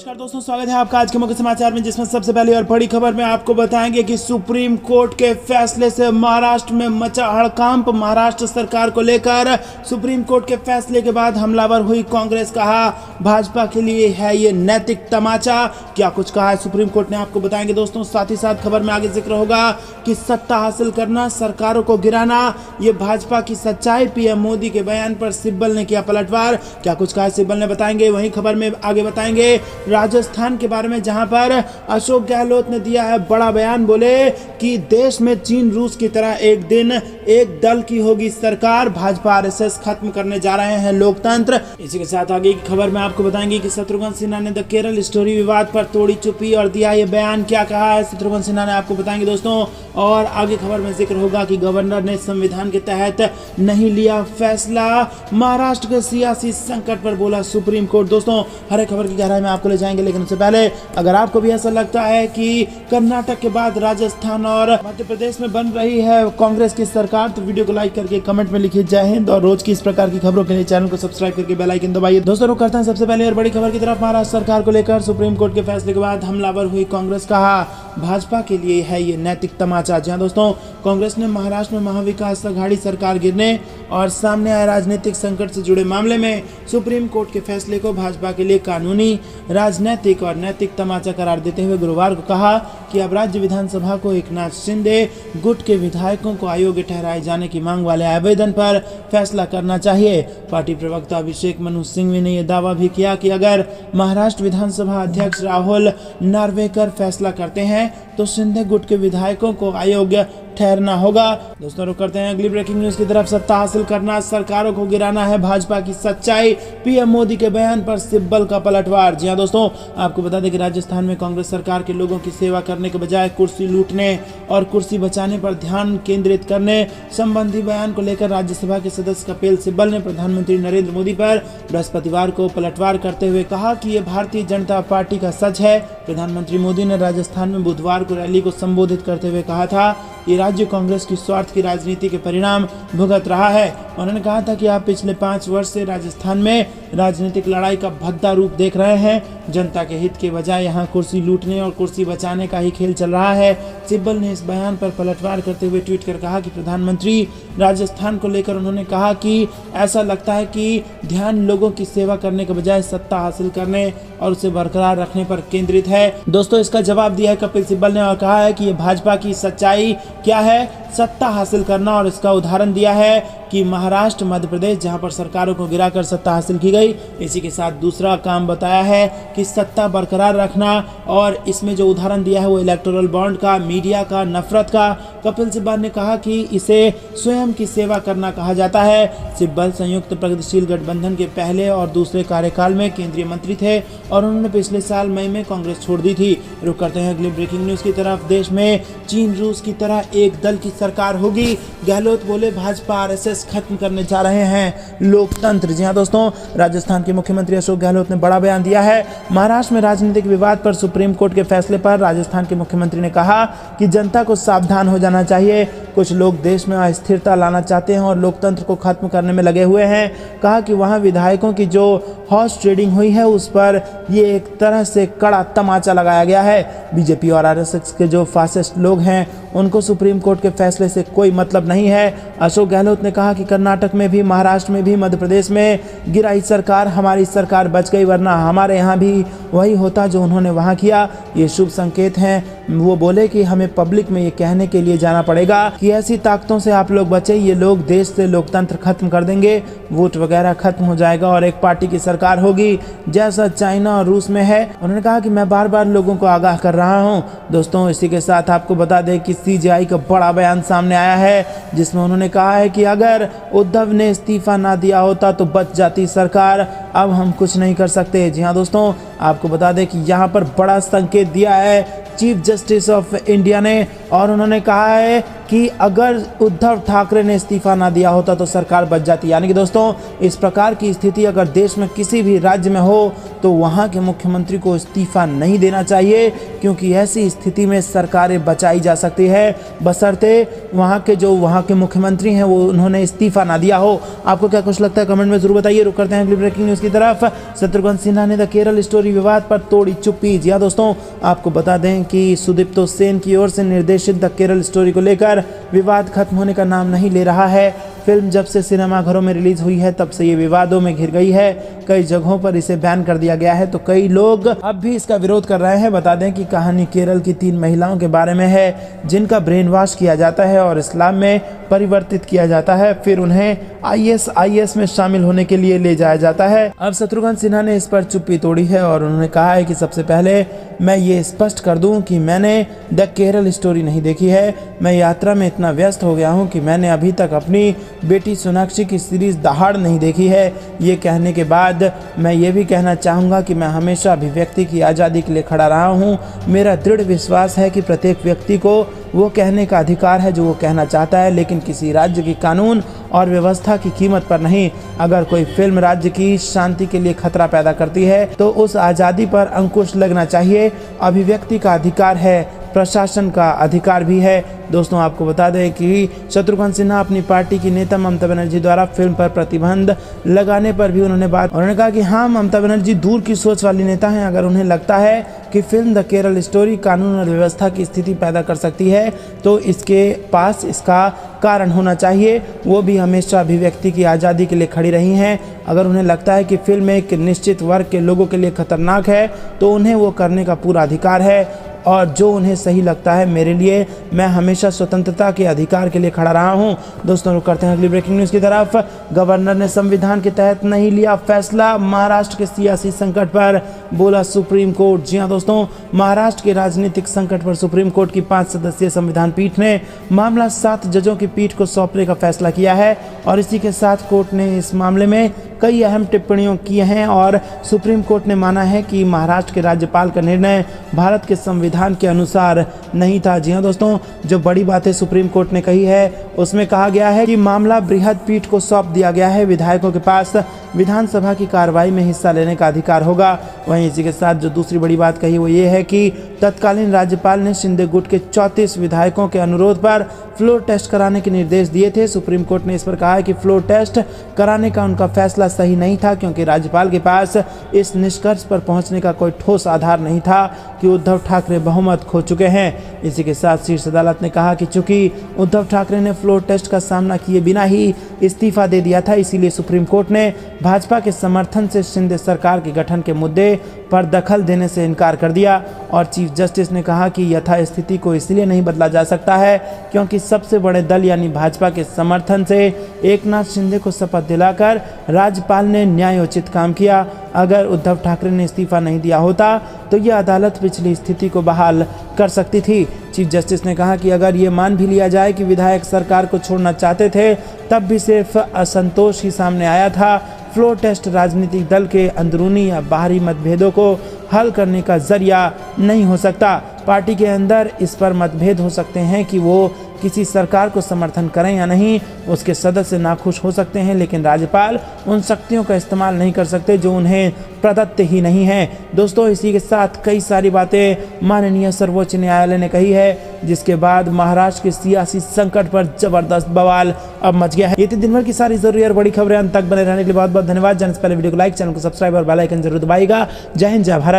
नमस्कार दोस्तों, स्वागत है आपका आज के मुख्य समाचार में, जिसमें सबसे पहले और बड़ी खबर में आपको बताएंगे कि सुप्रीम कोर्ट के फैसले से महाराष्ट्र में मचा हड़कंप। महाराष्ट्र सरकार को लेकर सुप्रीम कोर्ट के फैसले के बाद हमलावर हुई कांग्रेस। कहा भाजपा के लिए है ये नैतिक तमाचा। क्या कुछ कहा है सुप्रीम कोर्ट ने, आपको बताएंगे दोस्तों। साथ ही साथ खबर में आगे जिक्र होगा कि सत्ता हासिल करना, सरकारों को गिराना, ये भाजपा की सच्चाई। पीएम मोदी के बयान पर सिब्बल ने किया पलटवार। क्या कुछ कहा सिब्बल ने, बताएंगे। वहीं खबर में आगे बताएंगे राजस्थान के बारे में, जहां पर अशोक गहलोत ने दिया है बड़ा बयान। बोले कि देश में चीन रूस की तरह एक दिन एक दल की होगी सरकार। भाजपा आरएसएस खत्म करने जा रहे हैं लोकतंत्र। इसी के साथ आगे की खबर में आपको बताएंगे कि शत्रुघ्न सिन्हा ने द केरल स्टोरी विवाद पर तोड़ी चुप्पी और दिया ये बयान। क्या कहा है शत्रुघ्न सिन्हा ने, आपको बताएंगे दोस्तों। और आगे खबर में जिक्र होगा कि गवर्नर ने संविधान के तहत नहीं लिया फैसला। महाराष्ट्र के सियासी संकट पर बोला सुप्रीम कोर्ट। दोस्तों हर एक खबर की गहराई में आपको ले जाएंगे, लेकिन उससे पहले अगर आपको भी ऐसा लगता है कि कर्नाटक के बाद राजस्थान और मध्य प्रदेश में बन रही है कांग्रेस की सरकार, तो वीडियो को लाइक करके कमेंट में लिखिए जय हिंद। और रोज की इस प्रकार की खबरों के लिए चैनल को सब्सक्राइब करके बेल आइकन दबाइए। दोस्तों रुक करते हैं सबसे पहले और बड़ी खबर की तरफ। महाराष्ट्र सरकार को लेकर सुप्रीम कोर्ट के फैसले के बाद हमलावर हुई कांग्रेस। कहा भाजपा के लिए है ये नैतिक तमाचा। जहां दोस्तों कांग्रेस ने महाराष्ट्र में महाविकास अघाड़ी सरकार गिरने और सामने आए राजनीतिक संकट से जुड़े मामले में सुप्रीम कोर्ट के फैसले को भाजपा के लिए कानूनी, राजनीतिक और नैतिक तमाचा करार देते हुए गुरुवार को कहा कि अब राज्य विधानसभा को एकनाथ शिंदे गुट के विधायकों को अयोग्य ठहराए जाने की मांग वाले आवेदन पर फैसला करना चाहिए। पार्टी प्रवक्ता अभिषेक मनु सिंघवी ने यह दावा भी किया कि अगर महाराष्ट्र विधानसभा अध्यक्ष राहुल नार्वेकर फैसला करते हैं तो शिंदे गुट के विधायकों को अयोग्य ठहरना होगा। दोस्तों रुक करते हैं अगली ब्रेकिंग न्यूज की तरफ। सत्ता हासिल करना, सरकारों को गिराना है भाजपा की सच्चाई। पीएम मोदी के बयान पर सिब्बल का पलटवार। जी हां दोस्तों, आपको बता दें कि राजस्थान में कांग्रेस सरकार के लोगों की सेवा करने के बजाय कुर्सी लूटने और कुर्सी बचाने पर ध्यान केंद्रित करने संबंधी बयान को लेकर राज्यसभा के सदस्य कपिल सिब्बल ने प्रधानमंत्री नरेंद्र मोदी पर बृहस्पतिवार को पलटवार करते हुए कहा कि यह भारतीय जनता पार्टी का सच है। प्रधानमंत्री मोदी ने राजस्थान में बुधवार को रैली को संबोधित करते हुए कहा था कि राज्य कांग्रेस की स्वार्थ की राजनीति के परिणाम भुगत रहा है। उन्होंने कहा था कि आप पिछले 5 वर्ष से राजस्थान में राजनीतिक लड़ाई का भद्दा रूप देख रहे हैं। जनता के हित के बजाय यहां कुर्सी लूटने और कुर्सी बचाने का ही खेल चल रहा है। सिब्बल ने इस बयान पर पलटवार करते हुए ट्वीट कर कहा कि प्रधानमंत्री राजस्थान को लेकर उन्होंने कहा कि ऐसा लगता है कि ध्यान लोगों की सेवा करने के बजाय सत्ता हासिल करने और उसे बरकरार रखने पर केंद्रित है। दोस्तों इसका जवाब दिया है कपिल सिब्बल ने और कहा है कि ये भाजपा की सच्चाई क्या है, सत्ता हासिल करना। और इसका उदाहरण दिया है कि महाराष्ट्र, मध्य प्रदेश, जहां पर सरकारों को गिराकर सत्ता हासिल की गई। इसी के साथ दूसरा काम बताया है कि सत्ता बरकरार रखना, और इसमें जो उदाहरण दिया है वो इलेक्टोरल बॉन्ड का, मीडिया का, नफरत का। कपिल सिब्बल ने कहा कि इसे स्वयं की सेवा करना कहा जाता है। सिब्बल संयुक्त प्रगतिशील गठबंधन के पहले और दूसरे कार्यकाल में केंद्रीय मंत्री थे और उन्होंने पिछले साल मई में कांग्रेस छोड़ दी थी। रुक करते हैं अगली ब्रेकिंग न्यूज की तरफ। देश में चीन रूस की तरह एक दल की सरकार होगी। गहलोत बोले भाजपा आरएसएस खत्म करने जा रहे हैं लोकतंत्र। जी हां दोस्तों, राजस्थान के मुख्यमंत्री अशोक गहलोत ने बड़ा बयान दिया है। महाराष्ट्र में राजनीतिक विवाद पर सुप्रीम कोर्ट के फैसले पर राजस्थान के मुख्यमंत्री ने कहा कि जनता को सावधान हो जाना चाहिए। कुछ लोग देश में अस्थिरता लाना चाहते हैं और लोकतंत्र को खत्म करने में लगे हुए हैं। कहा कि वहां विधायकों की जो हॉर्स ट्रेडिंग हुई है उस पर ये एक तरह से कड़ा तमाचा लगाया गया है। बीजेपी और आरएसएस के जो फासिस्ट लोग हैं उनको सुप्रीम कोर्ट के फैसले से कोई मतलब नहीं है। अशोक गहलोत ने कहा कि कर्नाटक में भी, महाराष्ट्र में भी, मध्य प्रदेश में गिराई सरकार, हमारी सरकार बच गई, वरना हमारे यहाँ भी वही होता जो उन्होंने वहाँ किया। ये शुभ संकेत हैं। वो बोले कि हमें पब्लिक में ये कहने के लिए जाना पड़ेगा कि ऐसी ताकतों से आप लोग बचे। ये लोग देश से लोकतंत्र खत्म कर देंगे, वोट वगैरह खत्म हो जाएगा और एक पार्टी की सरकार होगी जैसा चाइना और रूस में है। उन्होंने कहा कि मैं बार बार लोगों को आगाह कर रहा हूँ। दोस्तों इसी के साथ आपको बता दें कि सीजेआई का बड़ा बयान सामने आया है, जिसमें उन्होंने कहा है कि अगर उद्धव ने इस्तीफा ना दिया होता तो बच जाती सरकार, अब हम कुछ नहीं कर सकते। जी हाँ दोस्तों, आपको बता दें कि यहाँ पर बड़ा संकेत दिया है चीफ जस्टिस ऑफ इंडिया ने, और उन्होंने कहा है कि अगर उद्धव ठाकरे ने इस्तीफा ना दिया होता तो सरकार बच जाती। यानी कि दोस्तों, इस प्रकार की स्थिति अगर देश में किसी भी राज्य में हो तो वहाँ के मुख्यमंत्री को इस्तीफा नहीं देना चाहिए, क्योंकि ऐसी स्थिति में सरकारें बचाई जा सकती है, बशर्ते वहाँ के मुख्यमंत्री हैं वो उन्होंने इस्तीफा ना दिया हो। आपको क्या कुछ लगता है कमेंट में जरूर बताइए। रुक करते हैं अगली ब्रेकिंग न्यूज़ की तरफ। शत्रुघ्न सिन्हा ने द केरल स्टोरी विवाद पर तोड़ी चुप्पी। जी हाँ दोस्तों, आपको बता दें कि सुदीप्तो सेन की ओर से निर्देशित द केरल स्टोरी को लेकर विवाद खत्म होने का नाम नहीं ले रहा है। फिल्म जब से सिनेमाघरों में रिलीज हुई है तब से ये विवादों में घिर गई है। कई जगहों पर इसे बैन कर दिया गया है तो कई लोग अब भी इसका विरोध कर रहे हैं। बता दें कि कहानी केरल की 3 महिलाओं के बारे में है जिनका ब्रेन वॉश किया जाता है और इस्लाम में परिवर्तित किया जाता है, फिर उन्हें ISIS में शामिल होने के लिए ले जाया जाता है। अब शत्रुघ्न सिन्हा ने इस पर चुप्पी तोड़ी है और उन्होंने कहा है कि सबसे पहले मैं ये स्पष्ट कर दूं कि मैंने द केरल स्टोरी नहीं देखी है। मैं यात्रा में इतना व्यस्त हो गया हूं कि मैंने अभी तक अपनी बेटी सोनाक्षी की सीरीज दहाड़ नहीं देखी है। ये कहने के बाद मैं ये भी कहना चाहूँगा कि मैं हमेशा अभिव्यक्ति की आज़ादी के लिए खड़ा रहा हूँ। मेरा दृढ़ विश्वास है कि प्रत्येक व्यक्ति को वो कहने का अधिकार है जो वो कहना चाहता है, लेकिन किसी राज्य की कानून और व्यवस्था की कीमत पर नहीं। अगर कोई फिल्म राज्य की शांति के लिए खतरा पैदा करती है तो उस आज़ादी पर अंकुश लगना चाहिए। अभिव्यक्ति का अधिकार है, प्रशासन का अधिकार भी है। दोस्तों, आपको बता दें कि शत्रुघ्न सिन्हा अपनी पार्टी की नेता ममता बनर्जी द्वारा फिल्म पर प्रतिबंध लगाने पर भी उन्होंने कहा कि हाँ, ममता बनर्जी दूर की सोच वाली नेता हैं। अगर उन्हें लगता है कि फिल्म द केरल स्टोरी कानून और व्यवस्था की स्थिति पैदा कर सकती है तो इसके पास इसका कारण होना चाहिए। वो भी हमेशा अभिव्यक्ति की आज़ादी के लिए खड़ी रही हैं। अगर उन्हें लगता है कि फिल्म एक निश्चित वर्ग के लोगों के लिए खतरनाक है तो उन्हें वो करने का पूरा अधिकार है, और जो उन्हें सही लगता है। मेरे लिए मैं हमेशा स्वतंत्रता के अधिकार के लिए खड़ा रहा हूं। दोस्तों, रुक करते हैं अगली ब्रेकिंग न्यूज़ की तरफ। गवर्नर ने संविधान के तहत नहीं लिया फैसला, महाराष्ट्र के सियासी संकट पर बोला सुप्रीम कोर्ट। जी हां दोस्तों, महाराष्ट्र के राजनीतिक संकट पर सुप्रीम कोर्ट की 5 सदस्यीय संविधान पीठ ने मामला 7 जजों की पीठ को सौंपने का फैसला किया है और इसी के साथ कोर्ट ने इस मामले में कई अहम टिप्पणियों की हैं और सुप्रीम कोर्ट ने माना है कि महाराष्ट्र के राज्यपाल का निर्णय भारत के संविधान के अनुसार नहीं था। जी हां दोस्तों, जो बड़ी बातें सुप्रीम कोर्ट ने कही है उसमें कहा गया है कि मामला बृहद पीठ को सौंप दिया गया है। विधायकों के पास विधानसभा की कार्रवाई में हिस्सा लेने का अधिकार होगा। वहीं इसी के साथ जो दूसरी बड़ी बात कही वो ये है कि तत्कालीन राज्यपाल ने शिंदे गुट के 34 विधायकों के अनुरोध पर फ्लोर टेस्ट कराने के निर्देश दिए थे। सुप्रीम कोर्ट ने इस पर कहा है कि फ्लोर टेस्ट कराने का उनका फैसला सही नहीं था, क्योंकि राज्यपाल के पास इस निष्कर्ष पर पहुंचने का कोई ठोस आधार नहीं था कि उद्धव ठाकरे बहुमत खो चुके हैं। इसी के साथ शीर्ष अदालत ने कहा कि चूंकि उद्धव ठाकरे ने फ्लोर टेस्ट का सामना किए बिना ही इस्तीफा दे दिया था, इसीलिए सुप्रीम कोर्ट ने भाजपा के समर्थन से शिंदे सरकार के गठन के मुद्दे पर दखल देने से इनकार कर दिया। और चीफ जस्टिस ने कहा कि यथास्थिति को इसलिए नहीं बदला जा सकता है क्योंकि सबसे बड़े दल यानी भाजपा के समर्थन से एकनाथ शिंदे को शपथ दिलाकर राज्यपाल ने न्यायोचित काम किया। अगर उद्धव ठाकरे ने इस्तीफा नहीं दिया होता तो यह अदालत पिछली स्थिति को बहाल कर सकती थी। चीफ जस्टिस ने कहा कि अगर ये मान भी लिया जाए कि विधायक सरकार को छोड़ना चाहते थे, तब भी सिर्फ असंतोष ही सामने आया था। फ्लोर टेस्ट राजनीतिक दल के अंदरूनी या बाहरी मतभेदों को हल करने का जरिया नहीं हो सकता। पार्टी के अंदर इस पर मतभेद हो सकते हैं कि वो किसी सरकार को समर्थन करें या नहीं, उसके सदस्य नाखुश हो सकते हैं, लेकिन राज्यपाल उन शक्तियों का इस्तेमाल नहीं कर सकते जो उन्हें प्रदत्त ही नहीं है। दोस्तों, इसी के साथ कई सारी बातें माननीय सर्वोच्च न्यायालय ने कही है, जिसके बाद महाराष्ट्र के सियासी संकट पर जबरदस्त बवाल अब मच गया है। ये थी दिन भर की सारी जरूरी और बड़ी खबरें। अंत तक बने रहने के लिए बहुत बहुत धन्यवाद। जाने से पहले वीडियो को लाइक, चैनल को सब्सक्राइब और बेल आइकन जरूर दबाइएगा। जय हिंद, जय भारत।